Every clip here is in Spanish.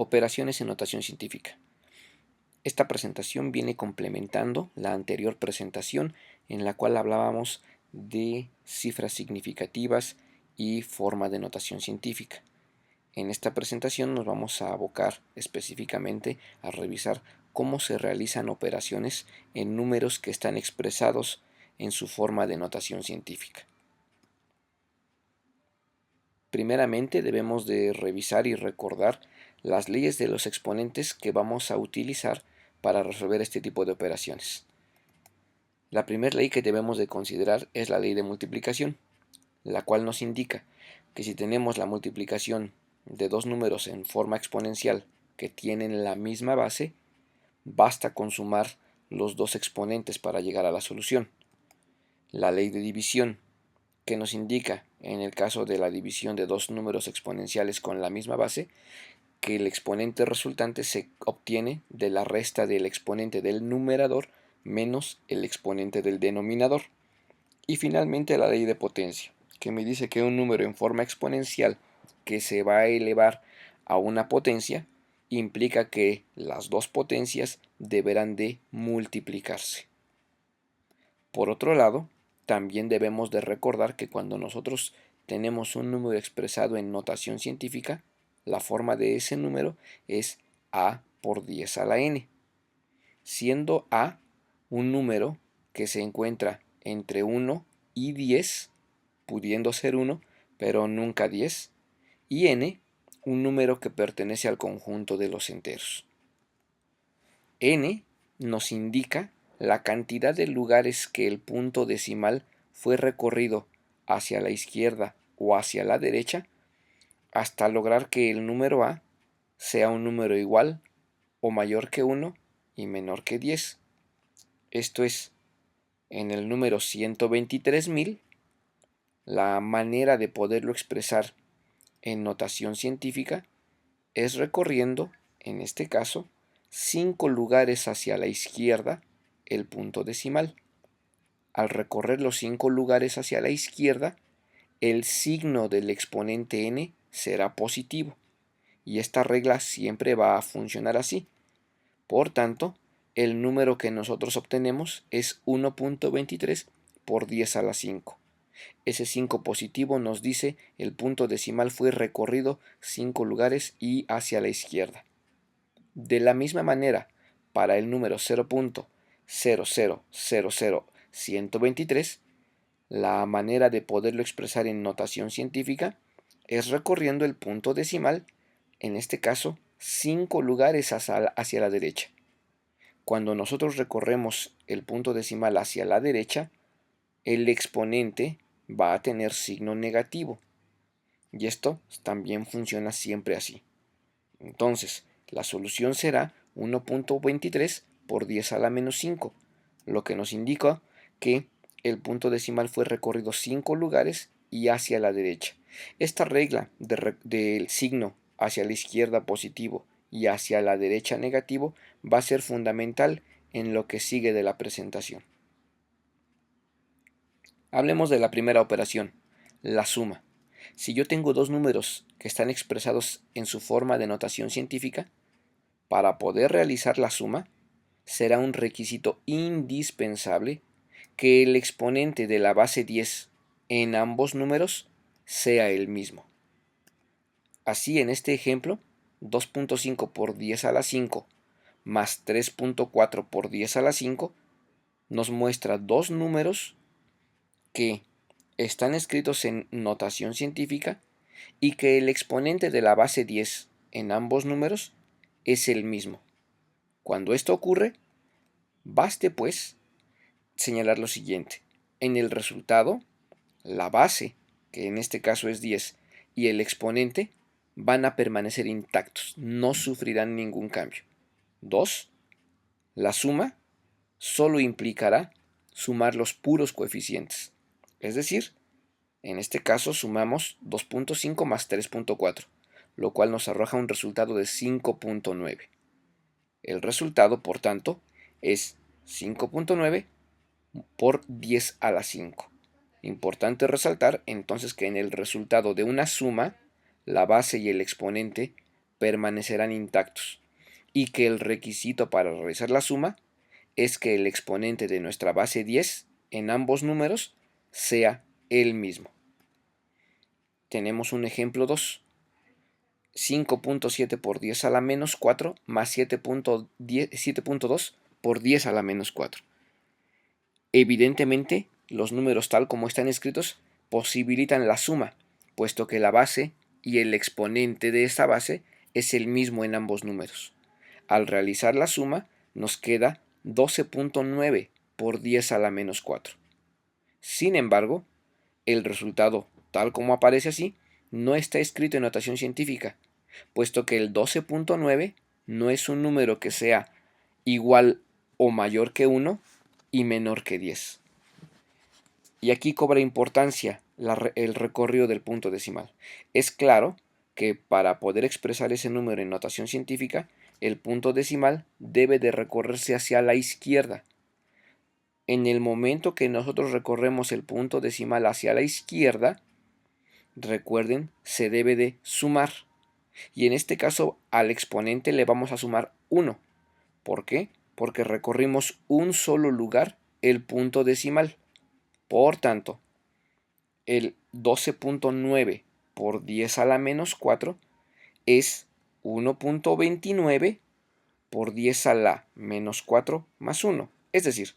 Operaciones en notación científica. Esta presentación viene complementando la anterior presentación en la cual hablábamos de cifras significativas y forma de notación científica. En esta presentación nos vamos a abocar específicamente a revisar cómo se realizan operaciones en números que están expresados en su forma de notación científica. Primeramente debemos de revisar y recordar las leyes de los exponentes que vamos a utilizar para resolver este tipo de operaciones. La primera ley que debemos de considerar es la ley de multiplicación, la cual nos indica que si tenemos la multiplicación de dos números en forma exponencial que tienen la misma base, basta con sumar los dos exponentes para llegar a la solución. La ley de división, que nos indica, en el caso de la división de dos números exponenciales con la misma base, que el exponente resultante se obtiene de la resta del exponente del numerador menos el exponente del denominador. Y finalmente la ley de potencia, que me dice que un número en forma exponencial que se va a elevar a una potencia implica que las dos potencias deberán de multiplicarse. Por otro lado, también debemos de recordar que cuando nosotros tenemos un número expresado en notación científica, la forma de ese número es a por 10 a la n, siendo a un número que se encuentra entre 1 y 10, pudiendo ser 1, pero nunca 10, y n un número que pertenece al conjunto de los enteros. N nos indica la cantidad de lugares que el punto decimal fue recorrido hacia la izquierda o hacia la derecha hasta lograr que el número a sea un número igual o mayor que 1 y menor que 10. Esto es, en el número 123.000, la manera de poderlo expresar en notación científica es recorriendo, en este caso, 5 lugares hacia la izquierda el punto decimal. Al recorrer los 5 lugares hacia la izquierda, el signo del exponente n será positivo, y esta regla siempre va a funcionar así. Por tanto, el número que nosotros obtenemos es 1.23 por 10 a la 5. Ese 5 positivo nos dice el punto decimal fue recorrido 5 lugares y hacia la izquierda. De la misma manera, para el número 0.0000123, la manera de poderlo expresar en notación científica es recorriendo el punto decimal, en este caso, 5 lugares hacia la derecha. Cuando nosotros recorremos el punto decimal hacia la derecha, el exponente va a tener signo negativo. Y esto también funciona siempre así. Entonces, la solución será 1.23 por 10 a la menos 5, lo que nos indica que el punto decimal fue recorrido 5 lugares y hacia la derecha. Esta regla del signo hacia la izquierda positivo y hacia la derecha negativo va a ser fundamental en lo que sigue de la presentación. Hablemos de la primera operación, la suma. Si yo tengo dos números que están expresados en su forma de notación científica, para poder realizar la suma, será un requisito indispensable que el exponente de la base 10 en ambos números sea el mismo. Así, en este ejemplo, 2.5 por 10 a la 5 más 3.4 por 10 a la 5 nos muestra dos números que están escritos en notación científica y que el exponente de la base 10 en ambos números es el mismo. Cuando esto ocurre, baste pues señalar lo siguiente. En el resultado, la base, que en este caso es 10, y el exponente van a permanecer intactos, no sufrirán ningún cambio. 2. La suma solo implicará sumar los puros coeficientes. Es decir, en este caso sumamos 2.5 más 3.4, lo cual nos arroja un resultado de 5.9. El resultado, por tanto, es 5.9 por 10 a la 5. Importante resaltar entonces que en el resultado de una suma, la base y el exponente permanecerán intactos y que el requisito para realizar la suma es que el exponente de nuestra base 10 en ambos números sea el mismo. Tenemos un ejemplo 2. 5.7 por 10 a la menos 4 más 7.2 por 10 a la menos 4. Evidentemente, los números tal como están escritos posibilitan la suma, puesto que la base y el exponente de esta base es el mismo en ambos números. Al realizar la suma, nos queda 12.9 por 10 a la menos 4. Sin embargo, el resultado, tal como aparece así, no está escrito en notación científica, puesto que el 12.9 no es un número que sea igual o mayor que 1 y menor que 10. Y aquí cobra importancia el recorrido del punto decimal. Es claro que para poder expresar ese número en notación científica, el punto decimal debe de recorrerse hacia la izquierda. En el momento que nosotros recorremos el punto decimal hacia la izquierda, recuerden, se debe de sumar. Y en este caso al exponente le vamos a sumar 1. ¿Por qué? Porque recorrimos un solo lugar el punto decimal. Por tanto, el 12.9 por 10 a la menos 4 es 1.29 por 10 a la menos 4 más 1. Es decir,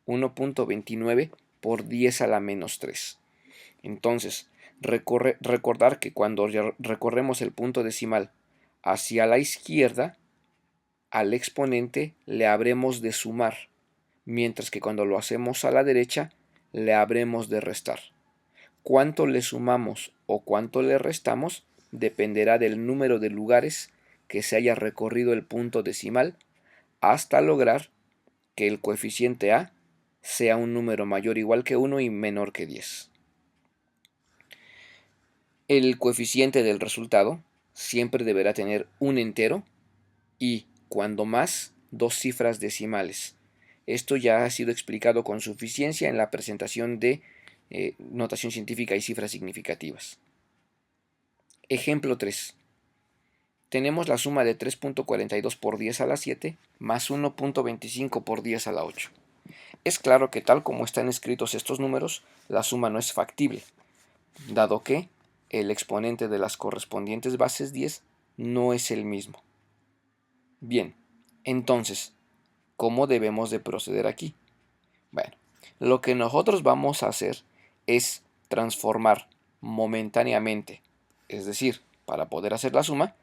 1.29 por 10 a la menos 3. Entonces, recordar que cuando recorremos el punto decimal hacia la izquierda, al exponente le habremos de sumar, mientras que cuando lo hacemos a la derecha, le habremos de restar. Cuánto le sumamos o cuánto le restamos dependerá del número de lugares que se haya recorrido el punto decimal hasta lograr que el coeficiente a sea un número mayor o igual que 1 y menor que 10. El coeficiente del resultado siempre deberá tener un entero y, cuando más, dos cifras decimales. Esto ya ha sido explicado con suficiencia en la presentación de notación científica y cifras significativas. Ejemplo 3. Tenemos la suma de 3.42 por 10 a la 7 más 1.25 por 10 a la 8. Es claro que tal como están escritos estos números, la suma no es factible, dado que el exponente de las correspondientes bases 10 no es el mismo. Bien, entonces, ¿cómo debemos de proceder aquí? Bueno, lo que nosotros vamos a hacer es transformar momentáneamente, es decir, para poder hacer la suma,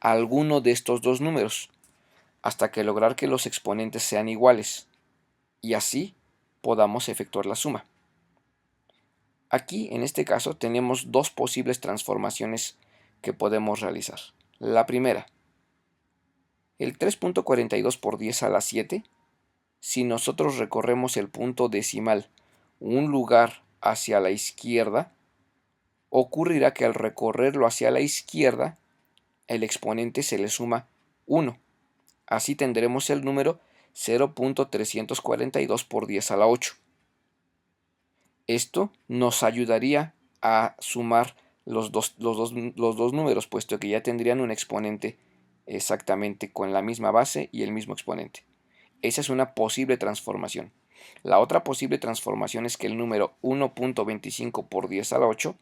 a alguno de estos dos números, hasta que lograr que los exponentes sean iguales, y así podamos efectuar la suma. Aquí, en este caso, tenemos dos posibles transformaciones que podemos realizar. La primera, el 3.42 por 10 a la 7, si nosotros recorremos el punto decimal un lugar hacia la izquierda, ocurrirá que al recorrerlo hacia la izquierda, el exponente se le suma 1. Así tendremos el número 0.342 por 10 a la 8. Esto nos ayudaría a sumar los dos números, puesto que ya tendrían un exponente exactamente con la misma base y el mismo exponente. Esa es una posible transformación. La otra posible transformación es que el número 1.25 por 10 a la 8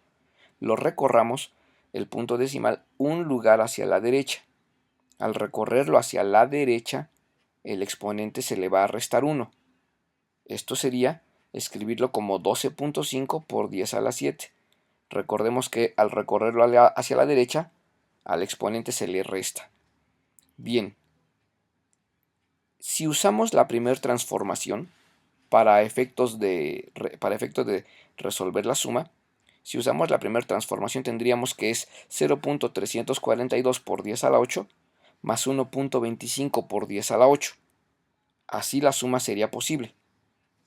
lo recorramos el punto decimal un lugar hacia la derecha. Al recorrerlo hacia la derecha, el exponente se le va a restar 1. Esto sería escribirlo como 12.5 por 10 a la 7. Recordemos que al recorrerlo hacia la derecha, al exponente se le resta. Bien, si usamos la primera transformación para efectos de resolver la suma, si usamos la primera transformación tendríamos que es 0.342 por 10 a la 8 más 1.25 por 10 a la 8. Así la suma sería posible.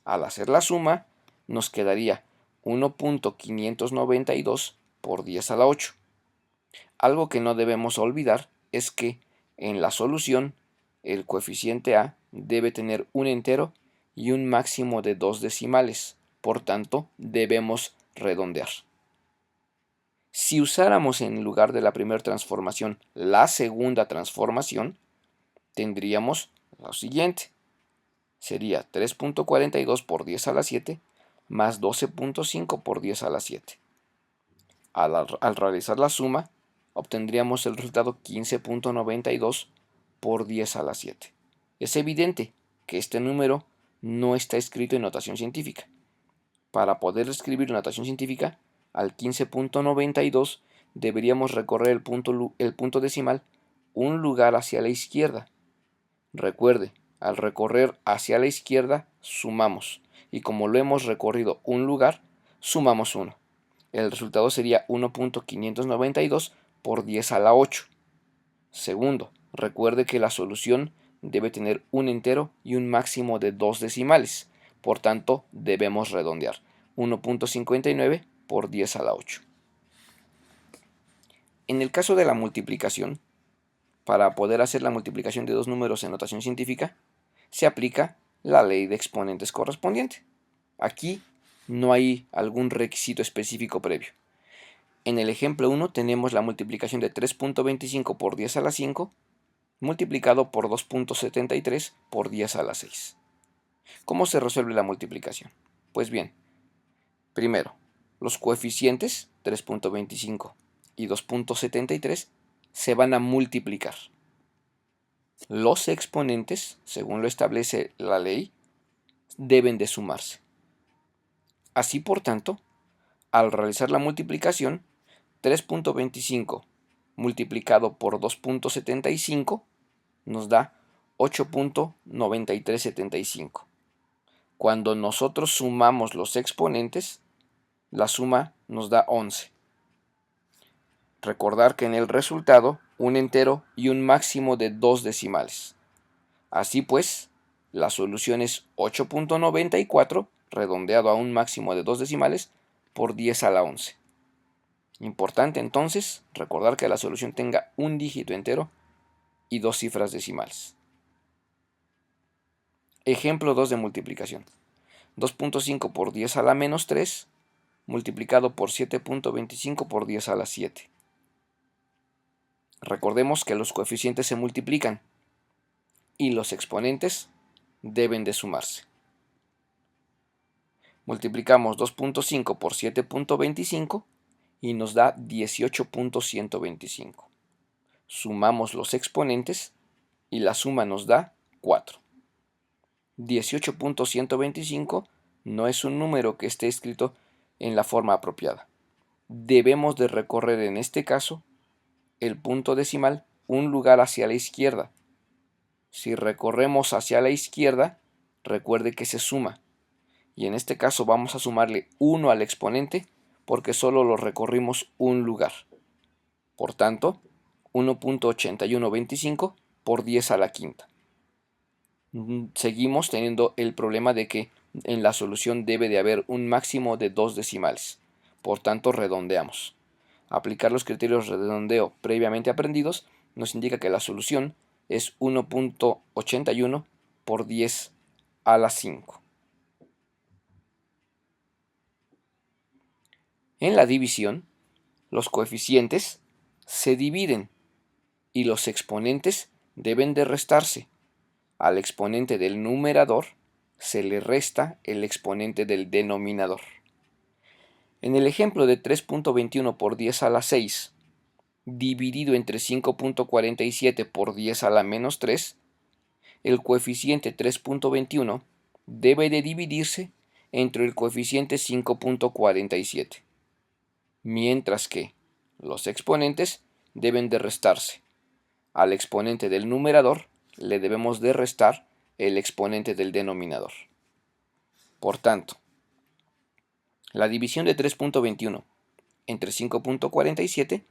Al hacer la suma, nos quedaría 1.592 por 10 a la 8. Algo que no debemos olvidar es que en la solución el coeficiente a debe tener un entero y un máximo de 2 decimales. Por tanto, debemos redondear. Si usáramos en lugar de la primera transformación la segunda transformación, tendríamos lo siguiente. Sería 3.42 por 10 a la 7 más 12.5 por 10 a la 7. Al realizar la suma, obtendríamos el resultado 15.92 por 10 a la 7. Es evidente que este número no está escrito en notación científica. Para poder escribir en notación científica, al 15.92 deberíamos recorrer el punto decimal un lugar hacia la izquierda. Recuerde, al recorrer hacia la izquierda sumamos, y como lo hemos recorrido un lugar, sumamos 1. El resultado sería 1.592 por 10 a la 8. Segundo, recuerde que la solución debe tener un entero y un máximo de 2 decimales. Por tanto, debemos redondear. 1.59 por 10 a la 8. En el caso de la multiplicación, para poder hacer la multiplicación de dos números en notación científica, se aplica la ley de exponentes correspondiente. Aquí no hay algún requisito específico previo. En el ejemplo 1 tenemos la multiplicación de 3.25 por 10 a la 5 multiplicado por 2.73 por 10 a la 6. ¿Cómo se resuelve la multiplicación? Pues bien, primero, los coeficientes 3.25 y 2.73 se van a multiplicar. Los exponentes, según lo establece la ley, deben de sumarse. Así, por tanto, al realizar la multiplicación, 3.25 multiplicado por 2.75 nos da 8.9375. Cuando nosotros sumamos los exponentes, la suma nos da 11. Recordar que en el resultado un entero y un máximo de 2 decimales. Así pues, la solución es 8.94 redondeado a un máximo de 2 decimales por 10 a la 11. Importante entonces recordar que la solución tenga un dígito entero y 2 cifras decimales. Ejemplo 2 de multiplicación. 2.5 por 10 a la menos 3 multiplicado por 7.25 por 10 a la 7. Recordemos que los coeficientes se multiplican y los exponentes deben de sumarse. Multiplicamos 2.5 por 7.25 y nos da 18.125. Sumamos los exponentes y la suma nos da 4. 18.125 no es un número que esté escrito en la forma apropiada. Debemos de recorrer en este caso el punto decimal un lugar hacia la izquierda. Si recorremos hacia la izquierda, recuerde que se suma. Y en este caso vamos a sumarle 1 al exponente porque solo lo recorrimos un lugar. Por tanto, 1.8125 por 10 a la quinta. Seguimos teniendo el problema de que en la solución debe de haber un máximo de 2 decimales. Por tanto, redondeamos. Aplicar los criterios de redondeo previamente aprendidos nos indica que la solución es 1.81 por 10 a la 5. En la división, los coeficientes se dividen y los exponentes deben de restarse. Al exponente del numerador se le resta el exponente del denominador. En el ejemplo de 3.21 por 10 a la 6 dividido entre 5.47 por 10 a la menos 3, el coeficiente 3.21 debe de dividirse entre el coeficiente 5.47, mientras que los exponentes deben de restarse. Al exponente del numerador le debemos de restar el exponente del denominador. Por tanto, la división de 3.21 entre 5.47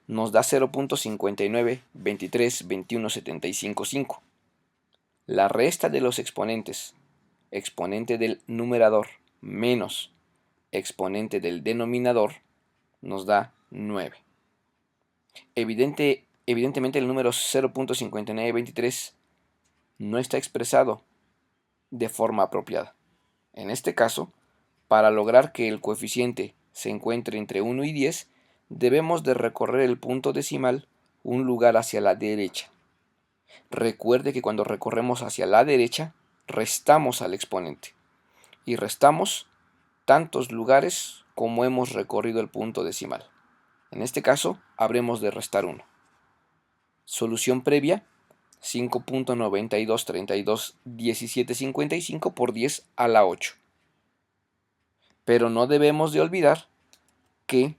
nos da 0.59232175. La resta de los exponentes, exponente del numerador menos exponente del denominador, nos da 9. Evidentemente el número 0.5923 no está expresado de forma apropiada. En este caso, para lograr que el coeficiente se encuentre entre 1 y 10, debemos de recorrer el punto decimal un lugar hacia la derecha. Recuerde que cuando recorremos hacia la derecha, restamos al exponente. Y restamos tantos lugares como hemos recorrido el punto decimal. En este caso, habremos de restar 1. Solución previa: 5.92321755 por 10 a la 8. Pero no debemos de olvidar que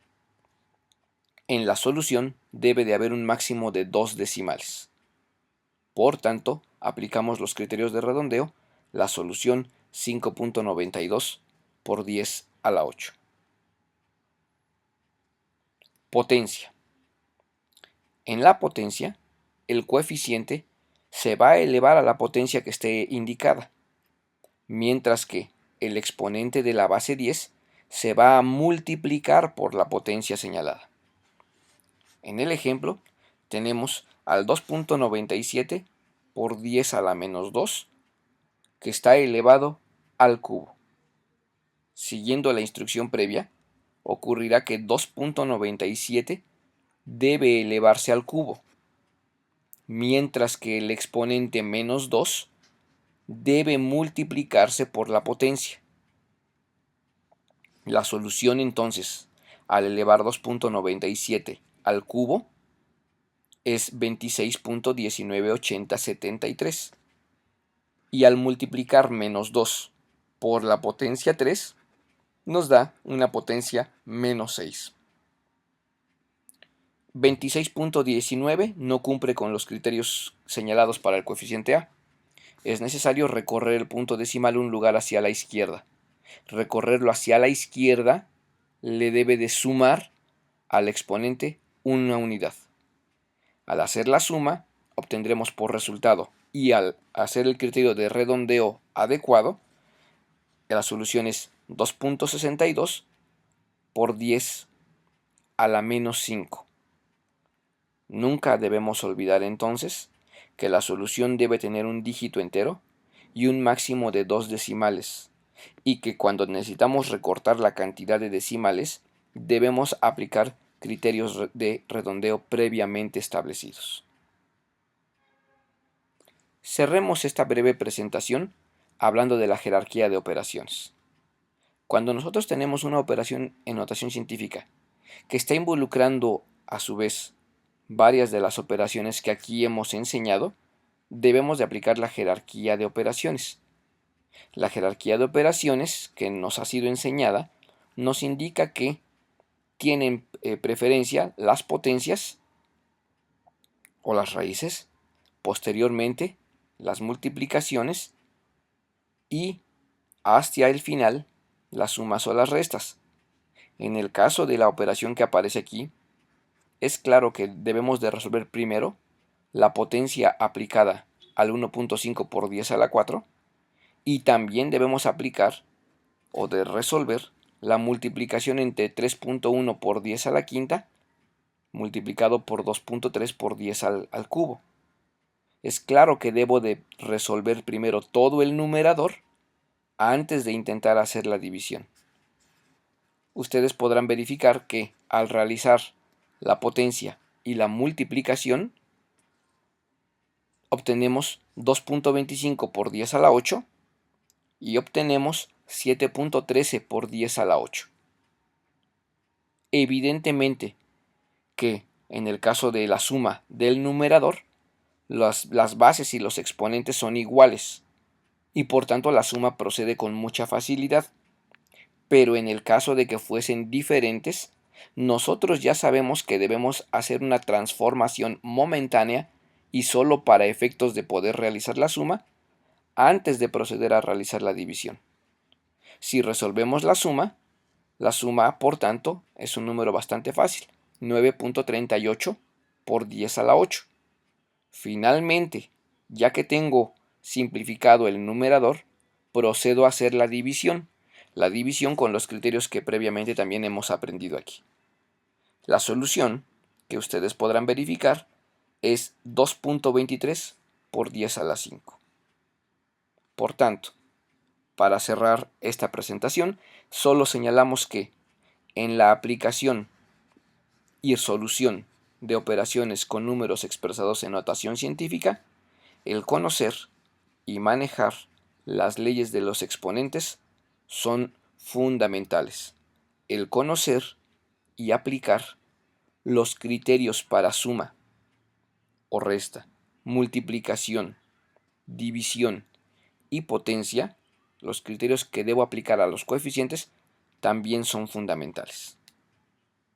en la solución debe de haber un máximo de 2 decimales. Por tanto, aplicamos los criterios de redondeo, la solución 5.92 por 10 a la 8. Potencia. En la potencia, el coeficiente se va a elevar a la potencia que esté indicada, mientras que el exponente de la base 10 se va a multiplicar por la potencia señalada. En el ejemplo, tenemos al 2.97 por 10 a la menos 2, que está elevado al cubo. Siguiendo la instrucción previa, ocurrirá que 2.97 debe elevarse al cubo, mientras que el exponente menos 2 debe multiplicarse por la potencia. La solución entonces, al elevar 2.97 al cubo, es 26.198073. Y al multiplicar menos 2 por la potencia 3, nos da una potencia menos 6. 26.19 no cumple con los criterios señalados para el coeficiente A. Es necesario recorrer el punto decimal un lugar hacia la izquierda. Recorrerlo hacia la izquierda le debe de sumar al exponente una unidad. Al hacer la suma, obtendremos por resultado, y al hacer el criterio de redondeo adecuado, la solución es 2.62 por 10 a la menos 5. Nunca debemos olvidar entonces que la solución debe tener un dígito entero y un máximo de 2 decimales, y que cuando necesitamos recortar la cantidad de decimales debemos aplicar criterios de redondeo previamente establecidos. Cerremos esta breve presentación hablando de la jerarquía de operaciones. Cuando nosotros tenemos una operación en notación científica que está involucrando a su vez varias de las operaciones que aquí hemos enseñado, debemos de aplicar la jerarquía de operaciones. La jerarquía de operaciones que nos ha sido enseñada nos indica que tienen preferencia las potencias o las raíces, posteriormente las multiplicaciones y hacia el final las sumas o las restas. En el caso de la operación que aparece aquí, es claro que debemos de resolver primero la potencia aplicada al 1.5 por 10 a la 4 y también debemos aplicar o de resolver la multiplicación entre 3.1 por 10 a la quinta multiplicado por 2.3 por 10 al cubo. Es claro que debo de resolver primero todo el numerador antes de intentar hacer la división. Ustedes podrán verificar que al realizar la potencia y la multiplicación obtenemos 2.25 por 10 a la 8 y obtenemos 7.13 por 10 a la 8. Evidentemente que en el caso de la suma del numerador, las bases y los exponentes son iguales y por tanto la suma procede con mucha facilidad. Pero en el caso de que fuesen diferentes, nosotros ya sabemos que debemos hacer una transformación momentánea y solo para efectos de poder realizar la suma antes de proceder a realizar la división. Si resolvemos la suma por tanto es un número bastante fácil, 9.38 por 10 a la 8. Finalmente, ya que tengo simplificado el numerador, procedo a hacer la división con los criterios que previamente también hemos aprendido aquí. La solución, que ustedes podrán verificar, es 2.23 por 10 a la 5. Por tanto, para cerrar esta presentación, solo señalamos que en la aplicación y solución de operaciones con números expresados en notación científica, el conocer y manejar las leyes de los exponentes son fundamentales. El conocer y aplicar los criterios para suma o resta, multiplicación, división y potencia, los criterios que debo aplicar a los coeficientes, también son fundamentales.